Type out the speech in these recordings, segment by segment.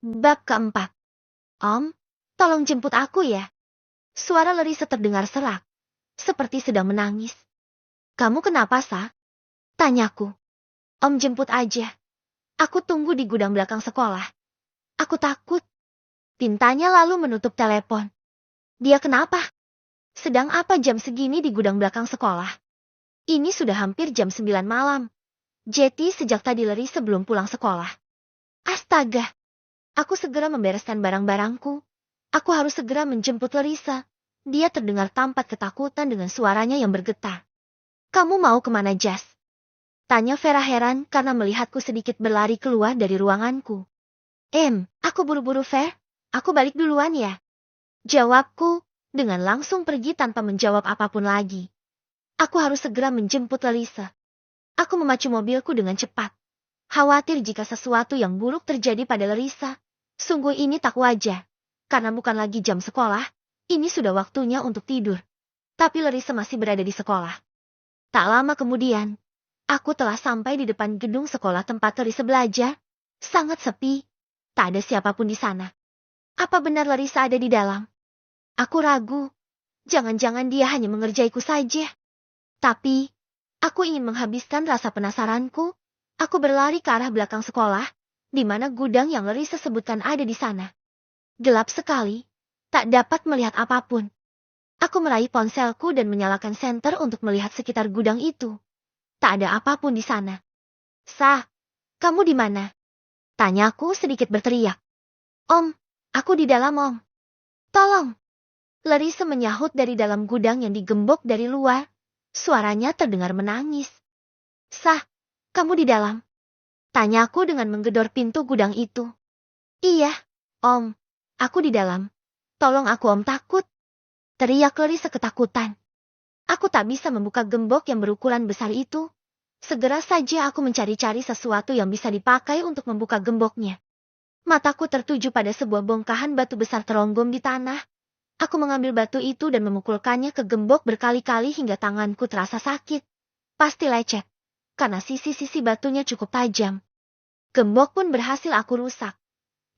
Bab keempat. Om, tolong jemput aku ya. Suara Larissa terdengar serak, seperti sedang menangis. Kamu kenapa, Sa? Tanyaku. Om jemput aja. Aku tunggu di gudang belakang sekolah. Aku takut. Pintanya lalu menutup telepon. Dia kenapa? Sedang apa jam segini di gudang belakang sekolah? Ini sudah hampir jam 9 malam. Jetty sejak tadi Larissa belum pulang sekolah. Astaga. Aku segera membereskan barang-barangku. Aku harus segera menjemput Larissa. Dia terdengar tampak ketakutan dengan suaranya yang bergetar. Kamu mau kemana, Jas? Tanya Vera heran karena melihatku sedikit berlari keluar dari ruanganku. Aku buru-buru, Ver. Aku balik duluan ya. Jawabku, dengan langsung pergi tanpa menjawab apapun lagi. Aku harus segera menjemput Larissa. Aku memacu mobilku dengan cepat. Khawatir jika sesuatu yang buruk terjadi pada Larissa. Sungguh ini tak wajar. Karena bukan lagi jam sekolah, ini sudah waktunya untuk tidur. Tapi Larissa masih berada di sekolah. Tak lama kemudian, aku telah sampai di depan gedung sekolah tempat Larissa belajar. Sangat sepi. Tak ada siapapun di sana. Apa benar Larissa ada di dalam? Aku ragu. Jangan-jangan dia hanya mengerjaiku saja. Tapi, aku ingin menghabiskan rasa penasaranku. Aku berlari ke arah belakang sekolah, di mana gudang yang Larissa sebutkan ada di sana. Gelap sekali, tak dapat melihat apapun. Aku meraih ponselku dan menyalakan senter untuk melihat sekitar gudang itu. Tak ada apapun di sana. Sa, kamu di mana? Tanyaku sedikit berteriak. Om, aku di dalam, Om. Tolong. Larissa menyahut dari dalam gudang yang digembok dari luar. Suaranya terdengar menangis. Sa, kamu di dalam? Tanyaku dengan menggedor pintu gudang itu. Iya, Om. Aku di dalam. Tolong aku, Om, takut. Teriak Larissa ketakutan. Aku tak bisa membuka gembok yang berukuran besar itu. Segera saja aku mencari-cari sesuatu yang bisa dipakai untuk membuka gemboknya. Mataku tertuju pada sebuah bongkahan batu besar teronggom di tanah. Aku mengambil batu itu dan memukulkannya ke gembok berkali-kali hingga tanganku terasa sakit. Pasti lecet, karena sisi-sisi batunya cukup tajam. Gembok pun berhasil aku rusak.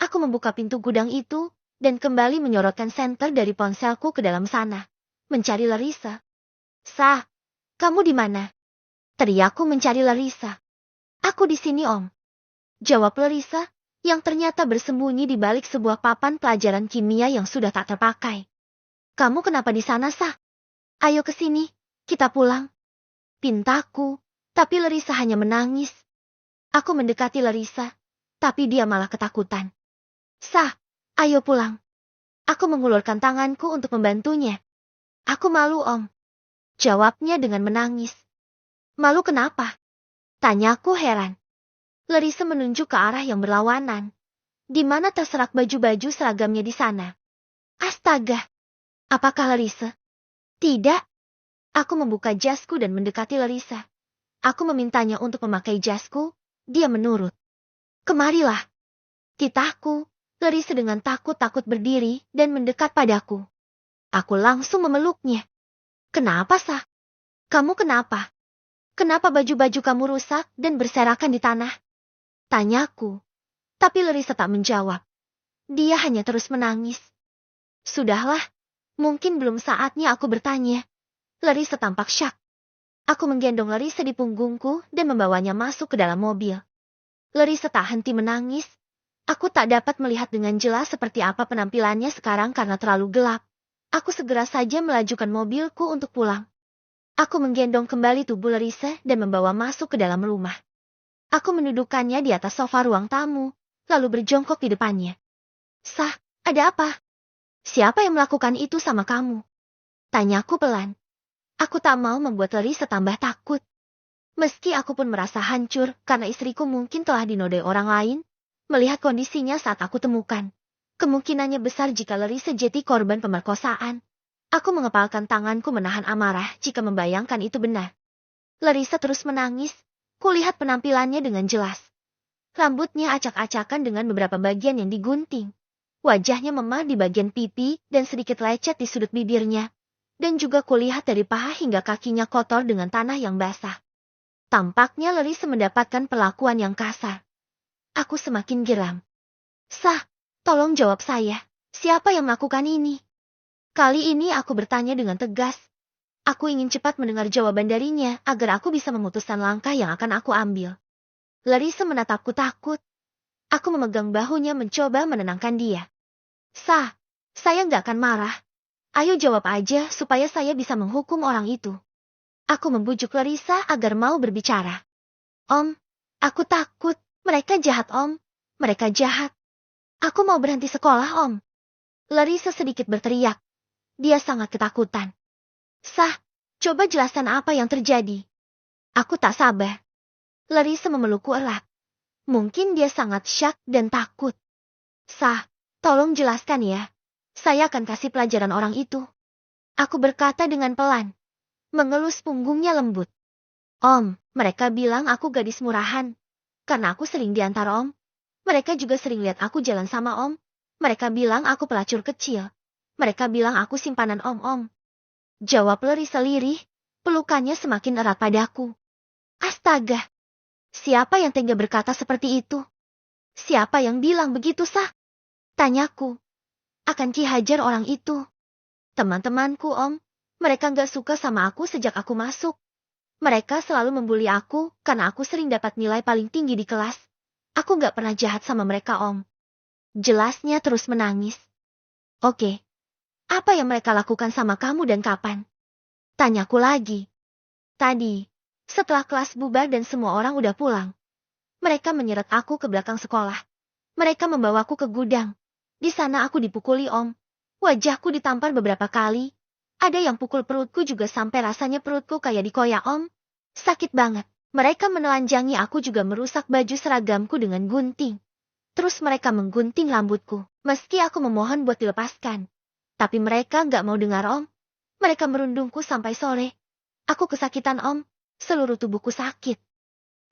Aku membuka pintu gudang itu, dan kembali menyorotkan senter dari ponselku ke dalam sana. Mencari Larissa. Sa, kamu di mana? Teriakku mencari Larissa. Aku di sini, Om. Jawab Larissa, yang ternyata bersembunyi di balik sebuah papan pelajaran kimia yang sudah tak terpakai. Kamu kenapa di sana, Sa? Ayo ke sini, kita pulang. Pintaku, tapi Larissa hanya menangis. Aku mendekati Larissa, tapi dia malah ketakutan. Sa, ayo pulang. Aku mengulurkan tanganku untuk membantunya. Aku malu, Om. Jawabnya dengan menangis. Malu kenapa? Tanyaku heran. Larissa menunjuk ke arah yang berlawanan, di mana terserak baju-baju seragamnya di sana. Astaga! Apakah Larissa? Tidak. Aku membuka jasku dan mendekati Larissa. Aku memintanya untuk memakai jasku, dia menurut. Kemarilah. Titahku, Larissa dengan takut-takut berdiri dan mendekat padaku. Aku langsung memeluknya. Kenapa, Sa? Kamu kenapa? Kenapa baju-baju kamu rusak dan berserakan di tanah? Tanyaku. Tapi Larissa tak menjawab. Dia hanya terus menangis. Sudahlah, mungkin belum saatnya aku bertanya. Larissa tampak syak. Aku menggendong Larissa di punggungku dan membawanya masuk ke dalam mobil. Larissa tak henti menangis. Aku tak dapat melihat dengan jelas seperti apa penampilannya sekarang karena terlalu gelap. Aku segera saja melajukan mobilku untuk pulang. Aku menggendong kembali tubuh Larissa dan membawa masuk ke dalam rumah. Aku mendudukkannya di atas sofa ruang tamu, lalu berjongkok di depannya. Sah, ada apa? Siapa yang melakukan itu sama kamu? Tanyaku pelan. Aku tak mau membuat Larissa tambah takut. Meski aku pun merasa hancur karena istriku mungkin telah dinodai orang lain, melihat kondisinya saat aku temukan. Kemungkinannya besar jika Larissa jadi korban pemerkosaan. Aku mengepalkan tanganku menahan amarah jika membayangkan itu benar. Larissa terus menangis. Kulihat penampilannya dengan jelas. Rambutnya acak-acakan dengan beberapa bagian yang digunting. Wajahnya memar di bagian pipi dan sedikit lecet di sudut bibirnya. Dan juga kulihat dari paha hingga kakinya kotor dengan tanah yang basah. Tampaknya Larissa mendapatkan perlakuan yang kasar. Aku semakin geram. Sah, Tolong jawab saya, siapa yang melakukan ini? Kali ini aku bertanya dengan tegas. Aku ingin cepat mendengar jawaban darinya agar aku bisa memutuskan langkah yang akan aku ambil. Larissa menatapku takut. Aku memegang bahunya mencoba menenangkan dia. Saya nggak akan marah. Ayo jawab aja supaya saya bisa menghukum orang itu. Aku membujuk Larissa agar mau berbicara. Om, aku takut. Mereka jahat, Om. Mereka jahat. Aku mau berhenti sekolah, Om. Larissa sedikit berteriak. Dia sangat ketakutan. Coba jelaskan apa yang terjadi. Aku tak sabar. Larissa memelukku erat. Mungkin dia sangat syak dan takut. Tolong jelaskan ya. Saya akan kasih pelajaran orang itu. Aku berkata dengan pelan. Mengelus punggungnya lembut. Om, mereka bilang aku gadis murahan. Karena aku sering diantar Om. Mereka juga sering lihat aku jalan sama Om. Mereka bilang aku pelacur kecil. Mereka bilang aku simpanan Om. Jawab Larissa lirih. Pelukannya semakin erat padaku. Astaga. Siapa yang tega berkata seperti itu? Siapa yang bilang begitu, Tanyaku. Akan Ki hajar orang itu. Teman-temanku, Om. Mereka gak suka sama aku sejak aku masuk. Mereka selalu membuli aku karena aku sering dapat nilai paling tinggi di kelas. Aku gak pernah jahat sama mereka, Om. Jelasnya terus menangis. Oke. Apa yang mereka lakukan sama kamu dan kapan? Tanyaku lagi. Tadi, setelah kelas bubar dan semua orang udah pulang. Mereka menyeret aku ke belakang sekolah. Mereka membawaku ke gudang. Di sana aku dipukuli, Om. Wajahku ditampar beberapa kali. Ada yang pukul perutku juga sampai rasanya perutku kayak dikoyak, Om. Sakit banget. Mereka menelanjangi aku juga merusak baju seragamku dengan gunting. Terus mereka menggunting rambutku. Meski aku memohon buat dilepaskan. Tapi mereka gak mau dengar, Om. Mereka merundungku sampai sore. Aku kesakitan, Om. Seluruh tubuhku sakit.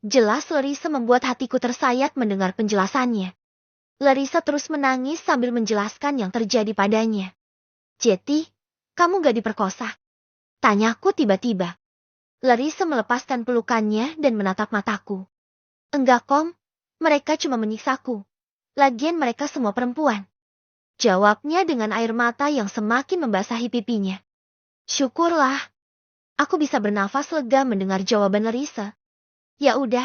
Jelas Larissa membuat hatiku tersayat mendengar penjelasannya. Larissa terus menangis sambil menjelaskan yang terjadi padanya. Jeti, kamu gak diperkosa? Tanyaku tiba-tiba. Larissa melepaskan pelukannya dan menatap mataku. Enggak, Kom. Mereka cuma menyiksaku. Lagian mereka semua perempuan. Jawabnya dengan air mata yang semakin membasahi pipinya. Syukurlah. Aku bisa bernafas lega mendengar jawaban Larissa. Ya udah,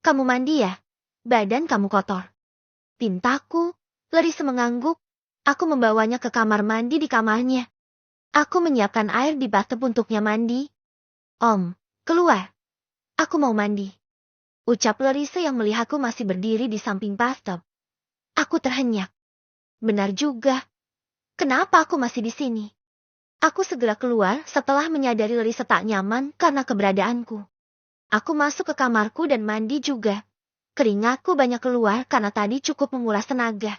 kamu mandi ya. Badan kamu kotor. Pintaku, Larissa mengangguk. Aku membawanya ke kamar mandi di kamarnya. Aku menyiapkan air di bathtub untuknya mandi. Om, keluar. Aku mau mandi. Ucap Larissa yang melihatku masih berdiri di samping bathtub. Aku terhenyak. Benar juga. Kenapa aku masih di sini? Aku segera keluar setelah menyadari Larissa tak nyaman karena keberadaanku. Aku masuk ke kamarku dan mandi juga. Keringatku banyak keluar karena tadi cukup menguras tenaga.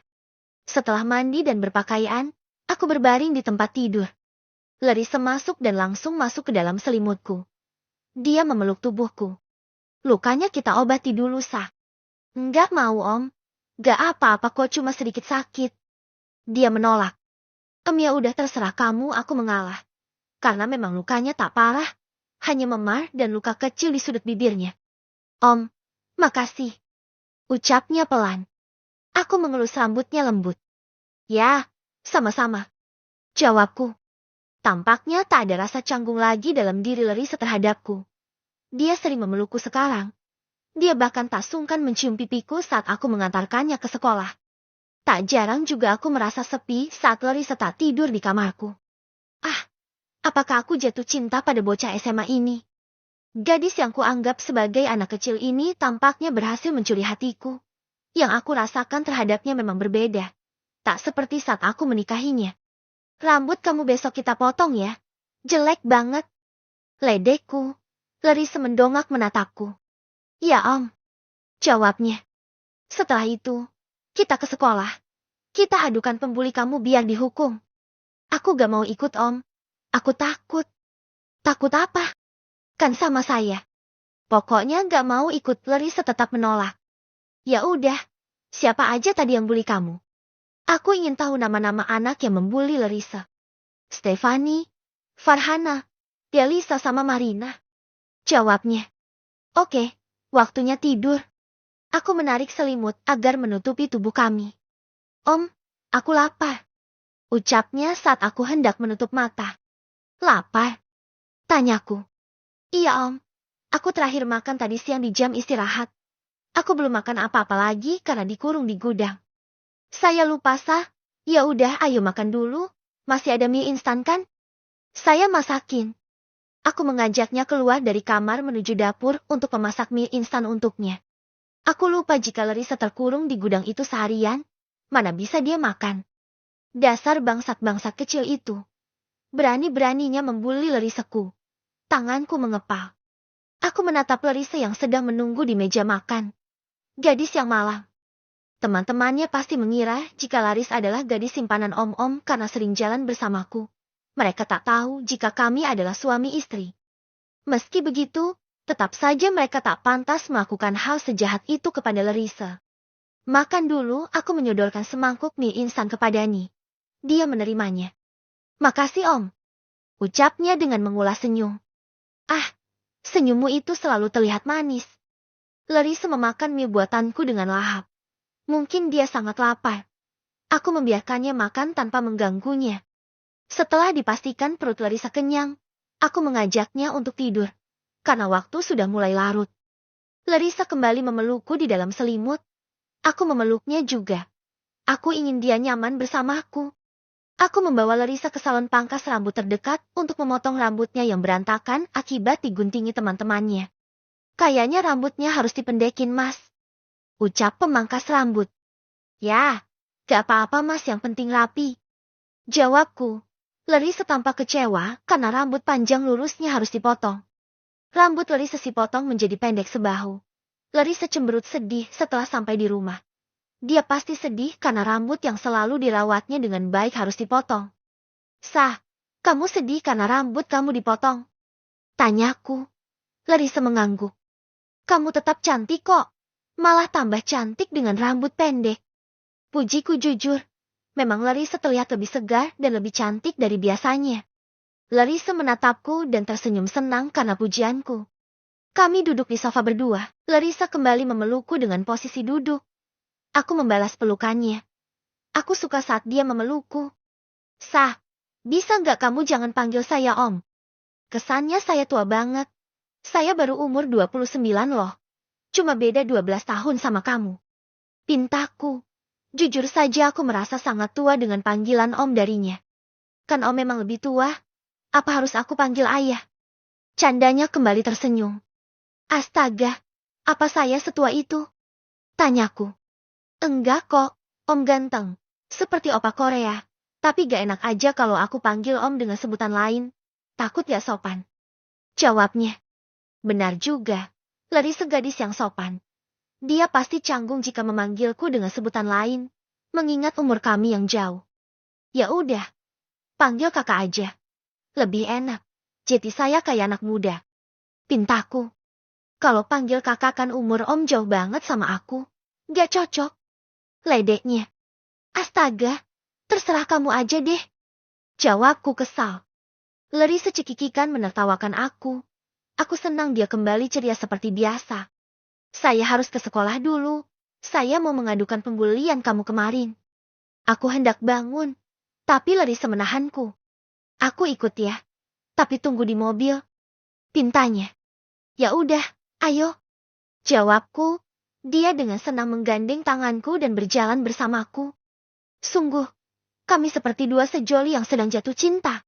Setelah mandi dan berpakaian, aku berbaring di tempat tidur. Larissa masuk dan langsung masuk ke dalam selimutku. Dia memeluk tubuhku. Lukanya kita obati dulu, Enggak mau, Om. Gak apa-apa kok, cuma sedikit sakit. Dia menolak. Ya udah terserah kamu, aku mengalah. Karena memang lukanya tak parah. Hanya memar dan luka kecil di sudut bibirnya. Om, makasih. Ucapnya pelan. Aku mengelus rambutnya lembut. Ya, sama-sama. Jawabku. Tampaknya tak ada rasa canggung lagi dalam diri Larissa terhadapku. Dia sering memelukku sekarang. Dia bahkan tak sungkan mencium pipiku saat aku mengantarkannya ke sekolah. Tak jarang juga aku merasa sepi saat Larissa tak tidur di kamarku. Apakah aku jatuh cinta pada bocah SMA ini? Gadis yang kuanggap sebagai anak kecil ini tampaknya berhasil mencuri hatiku. Yang aku rasakan terhadapnya memang berbeda. Tak seperti saat aku menikahinya. Rambut kamu besok kita potong ya. Jelek banget. Ledekku. Larissa mendongak menatapku. Ya, Om. Jawabnya. Setelah itu, kita ke sekolah. Kita adukan pembuli kamu biar dihukum. Aku gak mau ikut, Om. Aku takut. Takut apa? Kan sama saya. Pokoknya gak mau ikut. Larissa tetap menolak. Ya udah. Siapa aja tadi yang bully kamu? Aku ingin tahu nama-nama anak yang membuli Larissa. Stefani, Farhana, Delisa sama Marina. Jawabnya. Oke, waktunya tidur. Aku menarik selimut agar menutupi tubuh kami. Om, Aku lapar. Ucapnya saat aku hendak menutup mata. Lapar? Tanyaku. Iya Om. Aku terakhir makan tadi siang di jam istirahat. Aku belum makan apa-apa lagi karena dikurung di gudang. Saya lupa sah. Ya udah, ayo makan dulu. Masih ada mie instan kan? Saya masakin. Aku mengajaknya keluar dari kamar menuju dapur untuk memasak mie instan untuknya. Aku lupa jika Larissa terkurung di gudang itu seharian. Mana bisa dia makan? Dasar bangsat-bangsat kecil itu. Berani-beraninya membuli Larissaku. Tanganku mengepal. Aku menatap Larissa yang sedang menunggu di meja makan. Gadis yang malang. Teman-temannya pasti mengira jika Laris adalah gadis simpanan om-om karena sering jalan bersamaku. Mereka tak tahu jika kami adalah suami istri. Meski begitu, tetap saja mereka tak pantas melakukan hal sejahat itu kepada Larissa. Makan dulu, aku menyodorkan semangkuk mie instan kepadanya. Dia menerimanya. Makasih Om. Ucapnya dengan mengulas senyum. Ah, senyummu itu selalu terlihat manis. Larissa memakan mie buatanku dengan lahap. Mungkin dia sangat lapar. Aku membiarkannya makan tanpa mengganggunya. Setelah dipastikan perut Larissa kenyang, aku mengajaknya untuk tidur. Karena waktu sudah mulai larut. Larissa kembali memelukku di dalam selimut. Aku memeluknya juga. Aku ingin dia nyaman bersamaku. Aku membawa Larissa ke salon pangkas rambut terdekat untuk memotong rambutnya yang berantakan akibat diguntingi teman-temannya. Kayaknya rambutnya harus dipendekin Mas. Ucap pemangkas rambut. Ya, gak apa-apa Mas, yang penting rapi. Jawabku. Larissa tampak kecewa karena rambut panjang lurusnya harus dipotong. Rambut Larissa dipotong menjadi pendek sebahu. Larissa cemberut sedih setelah sampai di rumah. Dia pasti sedih karena rambut yang selalu dirawatnya dengan baik harus dipotong. Sah, kamu sedih karena rambut kamu dipotong? Tanyaku. Larissa mengangguk. Kamu tetap cantik kok. Malah tambah cantik dengan rambut pendek. Pujiku jujur. Memang Larissa terlihat lebih segar dan lebih cantik dari biasanya. Larissa menatapku dan tersenyum senang karena pujianku. Kami duduk di sofa berdua. Larissa kembali memelukku dengan posisi duduk. Aku membalas pelukannya. Aku suka saat dia memelukku. Sah, bisa nggak kamu jangan panggil saya Om? Kesannya saya tua banget. Saya baru umur 29 loh. Cuma beda 12 tahun sama kamu. Pintaku. Jujur saja aku merasa sangat tua dengan panggilan Om darinya. Kan Om memang lebih tua. Apa harus aku panggil ayah? Candanya kembali tersenyum. Astaga, apa saya setua itu? Tanyaku. Enggak kok, Om ganteng. Seperti opa Korea. Tapi gak enak aja kalau aku panggil Om dengan sebutan lain. Takut gak sopan. Jawabnya. Benar juga. Larissa gadis yang sopan. Dia pasti canggung jika memanggilku dengan sebutan lain, mengingat umur kami yang jauh. Ya udah, panggil kakak aja. Lebih enak. Jadi saya kayak anak muda. Pintaku. Kalau panggil kakak kan umur Om jauh banget sama aku. Gak cocok. Ledeknya. Astaga, terserah kamu aja deh. Jawabku kesal. Larissa cekikikan menertawakan aku. Aku senang dia kembali ceria seperti biasa. Saya harus ke sekolah dulu. Saya mau mengadukan pembulian kamu kemarin. Aku hendak bangun, tapi Larissa menahanku. Aku ikut ya, tapi tunggu di mobil. Pintanya. Ya udah, ayo. Jawabku. Dia dengan senang menggandeng tanganku dan berjalan bersamaku. Sungguh, kami seperti dua sejoli yang sedang jatuh cinta.